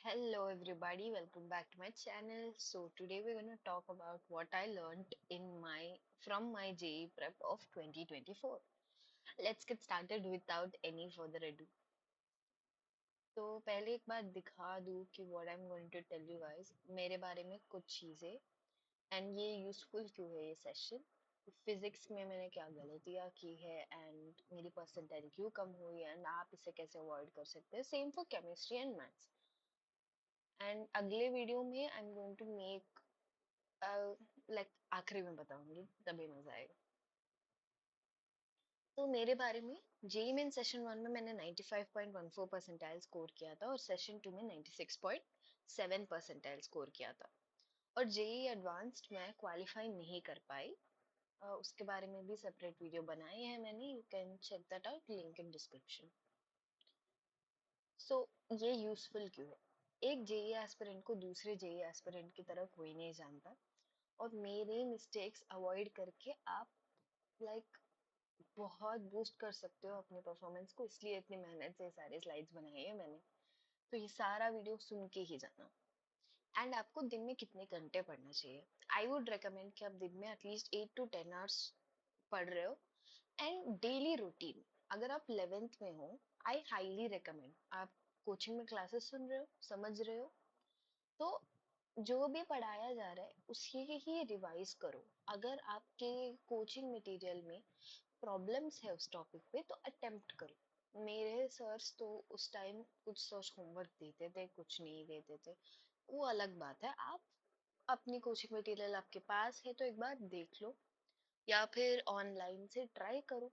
Hello everybody, welcome back to my channel. So today we're going to talk about what I learned in my from my JEE prep of 2024. Let's get started without any further ado. तो पहले एक बात दिखा दूँ कि what I'm going to tell you guys मेरे बारे में कुछ चीज़ें एंड ये यूजफुल क्यों है ये सेशन फिजिक्स में मैंने क्या गलतियाँ की है एंड मेरी परसेंटाइल क्यों कम हुई एंड आप इसे कैसे अवॉइड कर सकते हैं same for chemistry and maths and अगले वीडियो में I am going to make like आखिरी में बताऊंगी तभी मजा आएगा। तो मेरे बारे में जेई मेन सेशन वन में मैंने 95.14 परसेंटाइल स्कोर किया था और सेशन टू में 96.7 परसेंटाइल स्कोर किया था और जेई एडवांस्ड मैं क्वालिफाई नहीं कर पाई। उसके बारे में भी सेपरेट वीडियो बनाई है मैंने, you can check that out, link in description. So ये यूजफुल क्यों है? एक जेई एस्पिरेंट को दूसरे जेई एस्पिरेंट की तरह कोई नहीं जानता और मेरे मिस्टेक्स अवॉइड करके आप लाइक बहुत बूस्ट कर सकते हो अपने परफॉर्मेंस को, इसलिए इतनी मेहनत से सारे स्लाइड्स बनाए हैं मैंने। तो ये सारा वीडियो सुन के ही जाना। एंड आपको दिन में कितने घंटे पढ़ना चाहिए? आई वुड रिकमेंड कि आप दिन में एटलीस्ट 8 to 10 आवर्स पढ़ रहे हो एंड डेली रूटीन। अगर आप 11th में हो, आई हाईली रिकमेंड आप कोचिंग में क्लासेस सुन रहे हो, समझ रहे हो, तो जो भी पढ़ाया जा रहा है उसी ही रिवाइज करो। अगर आपके कोचिंग मटेरियल में प्रॉब्लम्स है उस टॉपिक पे तो अटेम्प्ट करो। मेरे सर्स तो उस टाइम कुछ सर्स होमवर्क देते थे, कुछ नहीं देते थे, वो अलग बात है। आप अपनी कोचिंग मटेरियल आपके पास है तो एक बार देख लो या फिर ऑनलाइन से ट्राई करो,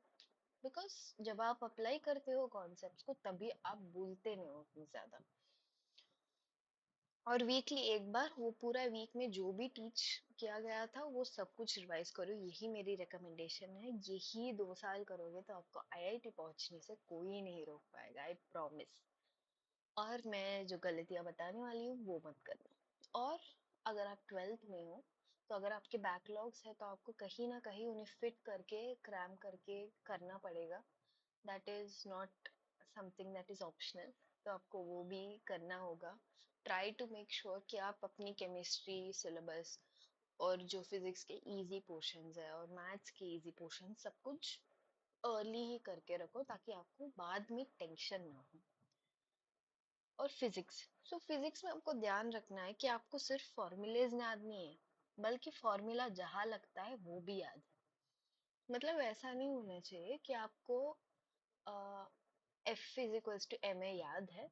बिकॉज जब आप अप्लाई करते हो कॉन्सेप्ट्स को तभी आप भूलते नहीं हो उतनी ज्यादा। और वीकली एक बार वो पूरा वीक में जो भी टीच किया गया था वो सब कुछ रिवाइज करो, यही मेरी रिकमेंडेशन है। यही 2 साल करोगे तो आपको आईआईटी पहुंचने से कोई नहीं रोक पाएगा, आई प्रॉमिस। और मैं जो गलतियां बताने वाली हूँ वो मत करना। और अगर आप 12th में हो तो अगर आपके बैकलॉग्स है तो आपको कहीं ना कहीं उन्हें फिट करके क्रैम करके करना पड़ेगा। That is not something that is optional, तो आपको वो भी करना होगा। ट्राई टू मेक श्योर कि आप अपनी केमिस्ट्री सिलेबस और जो फिजिक्स के इजी पोर्शंस है और मैथ्स के इजी पोर्शन सब कुछ अर्ली ही करके रखो ताकि आपको बाद में टेंशन ना हो। और फिजिक्स, फिजिक्स में आपको ध्यान रखना है कि आपको सिर्फ फॉर्मूलेज याद नहीं है, बल्कि फॉर्मूला जहां लगता है वो भी याद है। मतलब ऐसा नहीं होना चाहिए कि आपको F is equals to M A याद है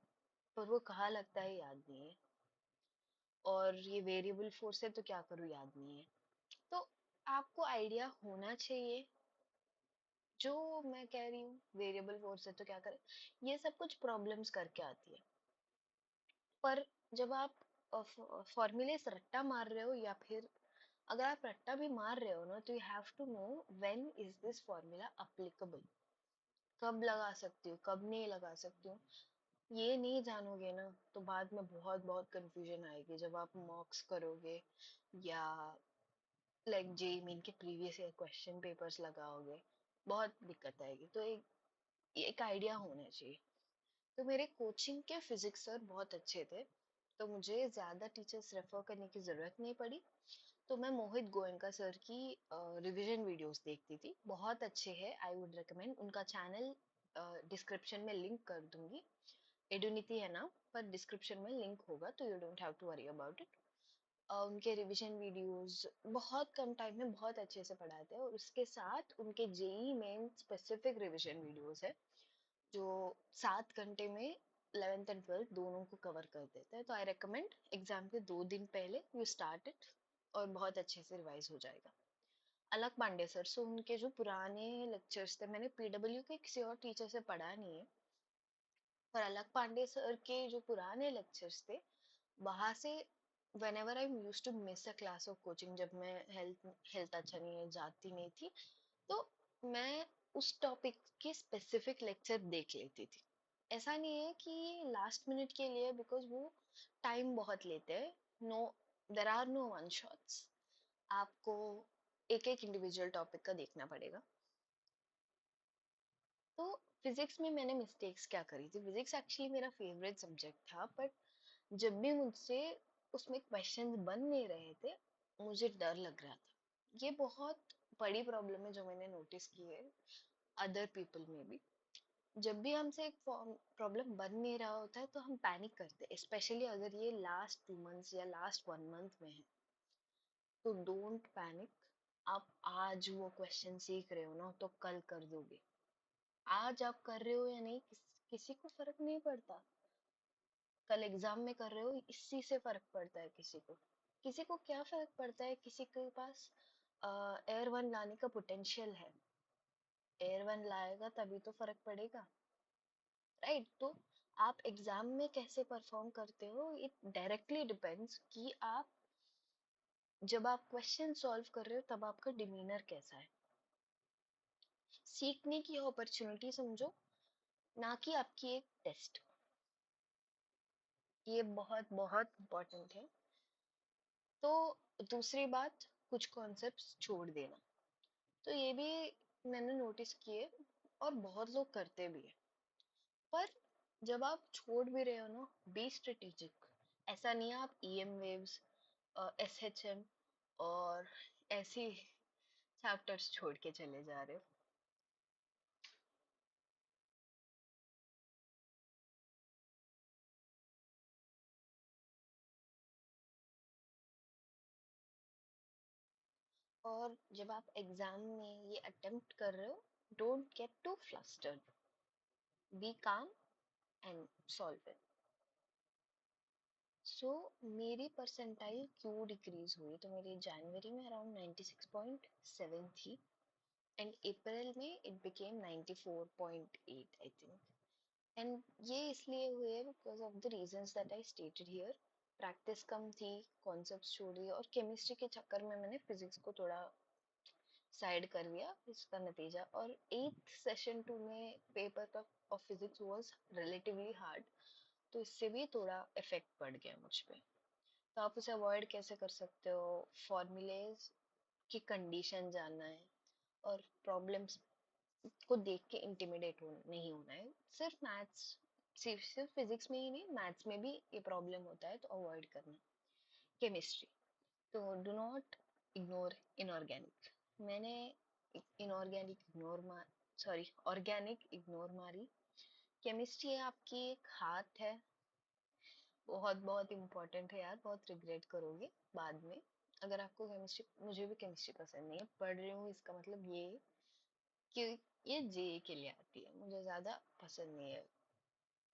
पर वो कहाँ लगता है याद नहीं है, और ये वेरिएबल फोर्स है तो क्या करूँ याद नहीं है। तो आपको आइडिया होना चाहिए जो मैं कह रही हूँ, वेरिएबल फोर्स है तो क्या करें, ये सब कुछ प्रॉब्लम्स करके आती है। पर जब आप फॉर्मूले से रट्टा मार रहे हो या फिर अगर आप रट्टा भी मार रहे हो ना तो you have to know when is this formula applicable, कब लगा सकती हूँ कब नहीं लगा सकती हूँ। ये नहीं जानोगे ना तो बाद में बहुत बहुत कंफ्यूजन आएगी जब आप मॉक्स करोगे या लाइक जेई मेन के प्रीवियस ईयर क्वेश्चन पेपर्स लगाओगे, बहुत दिक्कत आएगी। तो एक आइडिया होना चाहिए। तो मेरे कोचिंग के फिजिक्स सर बहुत अच्छे थे तो मुझे ज़्यादा टीचर्स रेफर करने की ज़रूरत नहीं पड़ी। तो मैं मोहित गोयनका सर की रिवीजन वीडियोस देखती थी, बहुत अच्छे हैं, आई वुड रिकमेंड उनका चैनल। डिस्क्रिप्शन में लिंक कर दूंगी, एडुनिति है ना, पर डिस्क्रिप्शन में लिंक होगा तो you don't have to worry about it. उनके रिवीजन वीडियोस बहुत कम टाइम में बहुत अच्छे से पढ़ाते हैं और उसके साथ उनके JEE main specific revision videos है जो 7 घंटे में 11th एंड 12th दोनों को कवर कर देते हैं। तो आई रिकमेंड एग्जाम के 2 दिन पहले यू स्टार्ट इट और बहुत अच्छे से रिवाइज हो जाएगा। अलक पांडे सर, उनके जो पुराने लेक्चर्स थे, मैंने पीडब्ल्यू के किसी और टीचर से पढ़ा नहीं है, पर अलक पांडे सर के जो पुराने लेक्चर्स थे वहां से whenever I used to miss a class of coaching, जब मैं हेल्थ हेल्थ अच्छा नहीं है जाती नहीं थी तो मैं उस टॉपिक के स्पेसिफिक लेक्चर देख लेती थी। ऐसा नहीं है कि लास्ट मिनट के लिए, बिकॉज वो टाइम बहुत लेते हैं। No, there are no one shots, आपको एक एक इंडिविजुअल टॉपिक का देखना पड़ेगा। तो फिजिक्स में मैंने मिस्टेक्स क्या करी थी, फिजिक्स एक्चुअली मेरा फेवरेट सब्जेक्ट था, बट जब भी मुझसे उसमें क्वेश्चंस बन नहीं रहे थे, मुझे डर लग रहा था। ये बहुत बड़ी प्रॉब्लम है जो मैंने नोटिस की है अदर पीपल में भी। जब भी हमसे एक प्रॉब्लम बन नहीं रहा होता है तो हम पैनिक करते हैं, स्पेशली अगर ये लास्ट 2 मंथ्स या लास्ट 1 मंथ में है। तो डोंट पैनिक। आप आज वो क्वेश्चन सीख रहे हो ना, तो कल कर दोगे। आज आप कर रहे हो या नहीं, किसी को फर्क नहीं पड़ता। कल एग्जाम में कर रहे हो, इसी से फर्क पड़ता है किसी को। किसी को क्या फर्क पड़ता है, किसी के पास एयर वन लाने का पोटेंशियल है, एयर वन लाएगा तभी तो फर्क पड़ेगा, राइट? तो आप एग्जाम में कैसे परफॉर्म करते हो, इट डायरेक्टली डिपेंड्स कि आप जब आप क्वेश्चन सॉल्व कर रहे हो तब आपका डिमीनर कैसा है। सीखने की अपॉर्चुनिटी समझो, ना कि आपकी एक टेस्ट। ये बहुत बहुत इम्पोर्टेंट है। तो दूसरी बात, कुछ कॉन्सेप्ट्स छोड़ देना। तो ये भी मैंने नोटिस किए, और बहुत लोग करते भी है। पर जब आप छोड़ भी रहे हो ना, बी स्ट्रेटेजिक। ऐसा नहीं है आप ईएम वेव्स, एसएचएम और ऐसी चैप्टर्स छोड़ के चले जा रहे हो। और जब आप एग्जाम में ये अटेम्प्ट कर रहे हो, don't get too flustered, be calm and solve it. So मेरी परसेंटाइल क्यों डिक्रीज हुई, तो मेरी जनवरी में अराउंड 96.7 थी, एंड अप्रैल में it became 94.8 I think. And ये इसलिए हुए because of the reasons that I stated here. Practice कम थी, कॉन्सेप्ट्स छोड़ी, और केमिस्ट्री के चक्कर में मैंने फिजिक्स को थोड़ा साइड कर दिया, इसका नतीजा। और 8th सेशन 2 में paper of physics was relatively hard, तो इससे भी थोड़ा इफेक्ट पड़ गया मुझ पे। तो आप उसे अवॉइड कैसे कर सकते हो? फॉर्मूलेज की कंडीशन जानना है, और प्रॉब्लम्स को देख के इंटिमिडेट नहीं होना है। सिर्फ मैथ्स, सिर्फ फिजिक्स में ही नहीं, मैथ्स में भी ये प्रॉब्लम होता है, तो अवॉइड करना। केमिस्ट्री, तो डू नॉट इग्नोर इनऑर्गेनिक। मैंने इनऑर्गेनिक इग्नोर मार सॉरी ऑर्गेनिक इग्नोर मारी। केमिस्ट्री आपकी एक हाथ है, बहुत बहुत इम्पोर्टेंट है यार, बहुत रिग्रेट करोगे बाद में अगर आपको केमिस्ट्री। मुझे भी केमिस्ट्री पसंद नहीं है, पढ़ रही हूँ इसका मतलब ये कि ये जे के लिए आती है, मुझे ज्यादा पसंद नहीं है।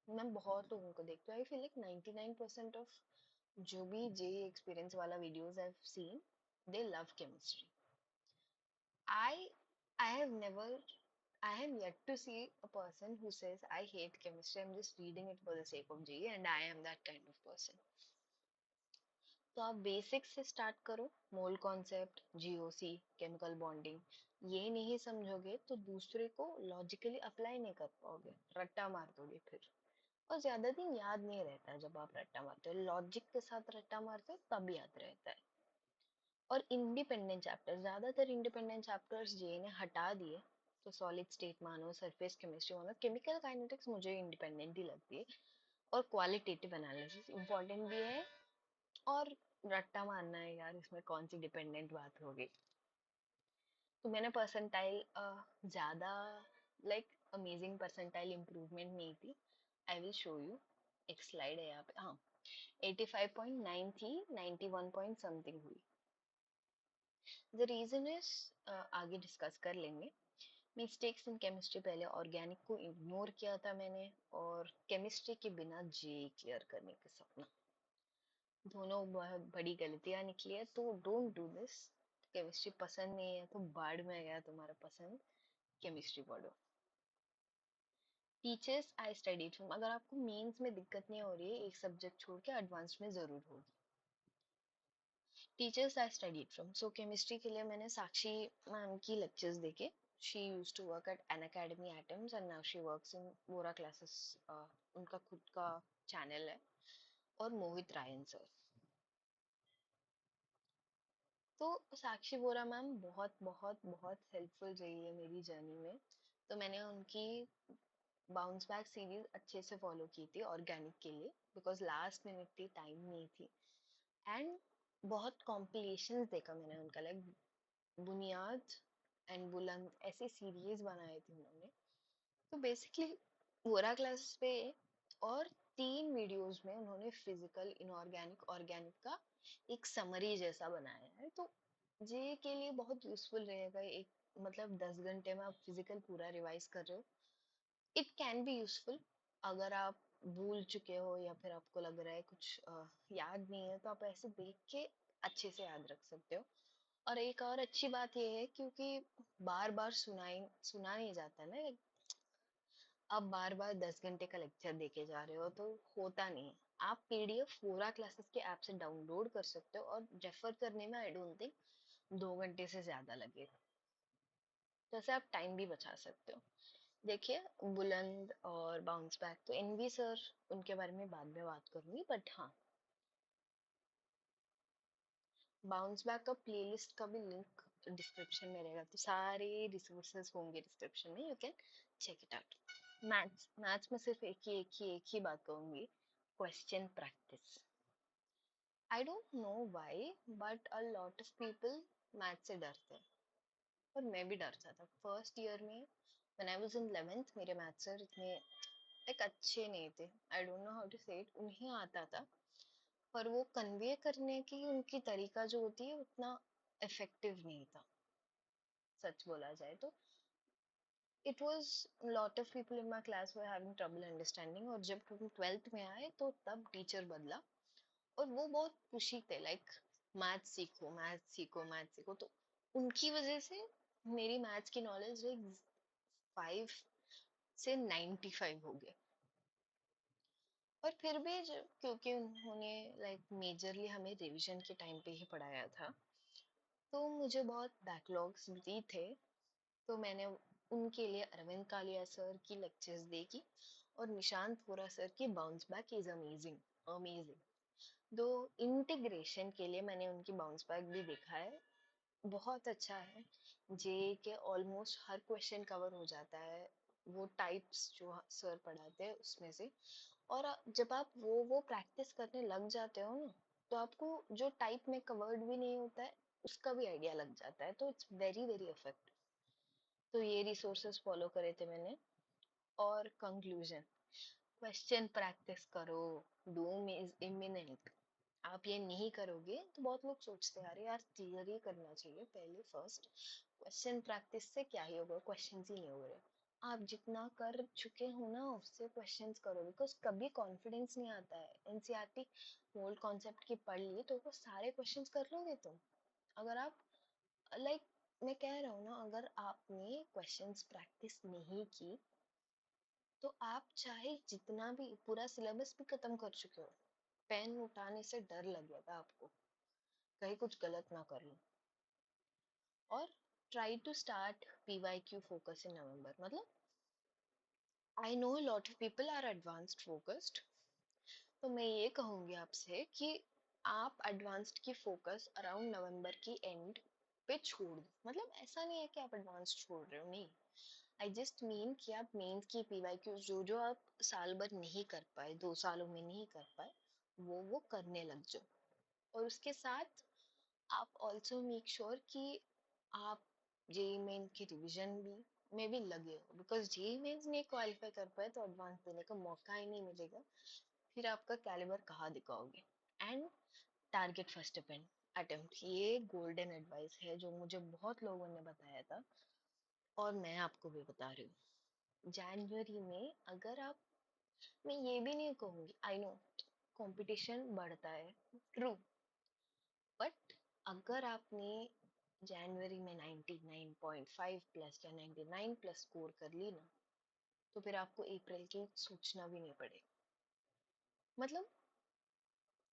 मैं बहुत लोगों को देखती हूँ, आई फील लाइक 99% ऑफ जो भी जे एक्सपीरियंस वाला videos I have seen, they love chemistry. I I have never I have yet to see a person who says I hate chemistry. I'm just reading it for the sake of GE, and I am that kind of person. तो आप basics से start करो, mole concept, GOC, chemical bonding. ये नहीं समझोगे तो दूसरे को लॉजिकली अप्लाई नहीं कर पाओगे, रट्टा मार दोगे फिर। और ज्यादा दिन याद नहीं रहता है जब आप रट्टा मारते हो, लॉजिक के साथ रट्टा मारते हो तब याद रहता है। और इंडिपेंडेंट चैप्टर, ज्यादातर इंडिपेंडेंट चैप्टर्स जे ने हटा दिए। तो सॉलिड स्टेट मानो, सरफेस केमिस्ट्री मानो, केमिकल काइनेटिक्स मुझे इंडिपेंडेंट ही लगती है। और क्वालिटेटिव एनालिसिस इंपॉर्टेंट भी है, और रट्टा मारना है यार, इसमें कौन सी डिपेंडेंट बात होगी। तो मैंने परसेंटाइल ज्यादा लाइक अमेजिंग परसेंटाइल इम्प्रूवमेंट नहीं थी। आई विल शो यू, एक स्लाइड है यहाँ पे। हाँ, 85.9 थी, 91 पॉइंट समथिंग हुई। द रीजन इज, आगे डिस्कस कर लेंगे। मिस्टेक्स इन केमिस्ट्री, पहले ऑर्गेनिक को इग्नोर किया था मैंने, और केमिस्ट्री के बिना जे क्लियर करने का सपना, दोनों बहुत बड़ी गलतियां निकली है। तो डोंट डू दिस। केमिस्ट्री पसंद नहीं है तो बाढ़ में गया तुम्हारा पसंद, केमिस्ट्री पढ़ो। टीचर्स आई स्टडीड फ्रॉम, अगर आपको मेंस में दिक्कत नहीं हो रही है, एक सब्जेक्ट छोड़ के एडवांस में जरूर होगी। Teachers I studied from, so chemistry के लिए मैंने साक्षी मैम की लेक्चर्स देखे। She used to work at an academy Atoms, and now she works in Vora Classes. उनका खुद का चैनल है। और मोहित रायन सर, तो साक्षी बोरा मैम बहुत बहुत बहुत हेल्पफुल रही है मेरी जर्नी में। तो मैंने उनकी बाउंस बैक सीरीज अच्छे से फॉलो की थी ऑर्गेनिक के लिए, बिकॉज लास्ट में इतनी टाइम नहीं थी। एंड बहुत कॉम्पिलेशंस देखा मैंने उनका, लाइक बुनियाद एंड बुलंद ऐसी सीरीज बनाई थी उन्होंने। तो बेसिकली वोरा क्लास पे और 3 वीडियोस में उन्होंने फिजिकल, इनऑर्गेनिक, ऑर्गेनिक का एक समरी जैसा बनाया है। तो जे के लिए बहुत यूजफुल रहेगा। एक मतलब 10 घंटे में आप फिजिकल पूरा रिवाइज कर रहे हो, इट कैन बी यूजफुल। अगर आप भूल चुके हो या फिर आपको लग रहा है कुछ याद नहीं है, तो आप ऐसे देख के अच्छे से याद रख सकते हो। और एक और अच्छी बात ये है, क्योंकि बार बार सुना नहीं जाता ना, आप बार बार 10 घंटे का लेक्चर देके जा रहे हो तो होता नहीं है। आप पीडीएफ पूरा क्लासेस के ऐप से डाउनलोड कर सकते हो, और रेफर करने में आई डोंट थिंक 2 घंटे से ज्यादा लगेगा। तो ऐसे आप टाइम भी बचा सकते हो। देखिए, बुलंद और बाउंस बैक तो एनवी सर, उनके बारे में बाद में बात करूंगी, बट हाँ, बाउंस बैक का प्लेलिस्ट का भी लिंक डिस्क्रिप्शन में रहेगा, तो सारे रिसोर्सेज होंगे डिस्क्रिप्शन में, you can check it out. Maths maths में सिर्फ एक ही बात कहूंगी, question practice. I don't know why, but a lot of people maths से डरते हैं, और मैं भी डरता था फर्स्ट ईयर में। When I was in 11th, मेरे मैथ्स सर इतने एक अच्छे नहीं थे, I don't know how to say it, उन्हें आता था, पर वो कन्वे करने की उनकी तरीका जो होती है उतना इफेक्टिव नहीं था, सच बोला जाए तो। It was lot of people in my class were having trouble understanding, और जब हम 12th में आए तो तब टीचर बदला, और वो बहुत खुशी थे, लाइक मैथ सीखो, मैथ सीखो, मैथ सीखो। तो उनकी वजह से मेरी मैथ्स की नॉलेज लाइक 5 से 95 हो गए। और फिर भी जब, क्योंकि उन्होंने लाइक मेजरली हमें रिवीजन के टाइम पे ही पढ़ाया था, तो मुझे बहुत बैकलॉग्स भी थे। तो मैंने उनके लिए अरविंद कालिया सर की लेक्चर्स देखी, और निशांत वोरा सर की bounce back is amazing, amazing. दो इंटीग्रेशन के लिए मैंने उनकी बाउंस बैक भी देखा है, बहुत अच्छा है। जे के ऑलमोस्ट हर क्वेश्चन कवर हो जाता है, वो टाइप्स जो सर पढ़ाते हैं उसमें से। और जब आप वो प्रैक्टिस करने लग जाते हो ना, तो आपको जो टाइप में कवर्ड भी नहीं होता है उसका भी आइडिया लग जाता है, तो इट्स वेरी वेरी इफेक्टिव। तो ये रिसोर्सेस फॉलो करे थे मैंने। और कंक्लूजन, क्वेश्चन प्रैक्टिस करो, डूम इज इमिनेंट। आप ये नहीं करोगे तो बहुत लोग सोचते हैं अरे यार थियरी करना चाहिए पहले फर्स्ट, क्वेश्चन प्रैक्टिस से क्या ही होगा, क्वेश्चंस ही नहीं हो रहे। आप जितना कर चुके हो ना उससे क्वेश्चंस करो, बिकॉज कभी कॉन्फिडेंस नहीं आता है। एनसीईआरटी मोल्ड कॉन्सेप्ट की पढ़ ली तो वो सारे क्वेश्चंस कर लोगे तुम। अगर आप लाइक मैं कह रहा हूँ ना, अगर आपने क्वेश्चंस प्रैक्टिस नहीं की, तो आप चाहे जितना भी पूरा सिलेबस भी खत्म कर चुके हो, पेन उठाने से डर लगेगा आपको, कहीं कुछ गलत ना कर लो। और try to start PYQ focus in November. मतलब I know lot of people are advanced focused, तो मैं ये कहूंगी आपसे कि आप एडवांस्ड की फोकस अराउंड नवंबर की एंड पे छोड़ दो। मतलब ऐसा नहीं है कि आप एडवांस छोड़ रहे हो, नहीं। आई जस्ट मीन कि आप मेंस की पीवाईक्यू जो जो आप साल भर नहीं कर पाए, 2 सालों में नहीं कर पाए, वो करने लग जाओ। और उसके साथ आप ऑल्सो मेक श्योर कि आप जेई मेन की रिवीजन भी में भी लगे हो, बिकॉज जेई मेन्स नहीं क्वालिफाई कर पाए तो एडवांस देने का मौका ही नहीं मिलेगा, फिर आपका कैलिबर कहाँ दिखाओगे। एंड टारगेट फर्स्ट अटेम्प्ट, ये गोल्डन एडवाइस है जो मुझे बहुत लोगों ने बताया था, और मैं आपको भी बता रही हूँ। जनवरी में अगर आप, मैं ये भी नहीं कहूंगी, आई नो कंपटीशन बढ़ता है, ट्रू, बट अगर आपने जनवरी में 99.5 प्लस या 99 प्लस स्कोर कर ली ना, तो फिर आपको अप्रैल की सोचना भी नहीं पड़ेगा। मतलब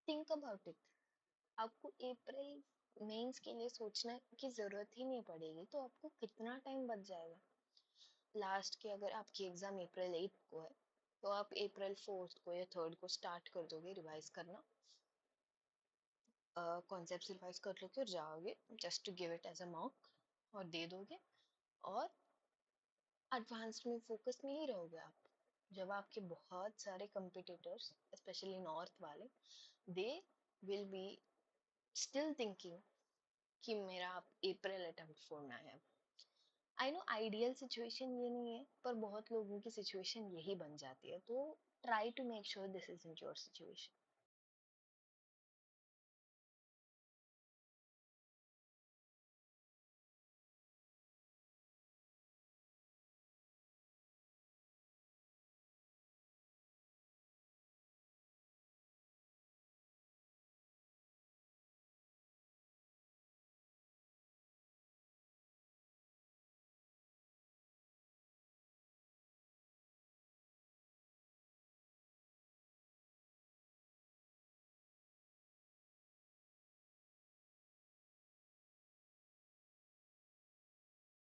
थिंक अबाउट इट, आपको अप्रैल मेंस के लिए सोचना की जरूरत ही नहीं पड़ेगी, तो आपको कितना टाइम बच जाएगा। लास्ट के अगर आपकी एग्जाम अप्रैल 8 को है, तो आप अप्रैल 4 को या 3 को स्टार्ट कर दोगे रिवाइज करना, कॉन्सेप्ट रिवाइज कर लोगे और जाओगे just to give it as a mock, और दे दोगे। और एडवांस्ड में फोकस में ही रहोगे आप। जब आपके बहुत सारे कंपिटिटर्स, स्पेशली नॉर्थ वाले, they will be still thinking कि मेरा अप्रैल अटेम्प्ट फोड़ना है। आई नो आइडियल सिचुएशन ये नहीं है, पर बहुत लोगों की सिचुएशन यही बन जाती है, तो try to make sure this is in your situation.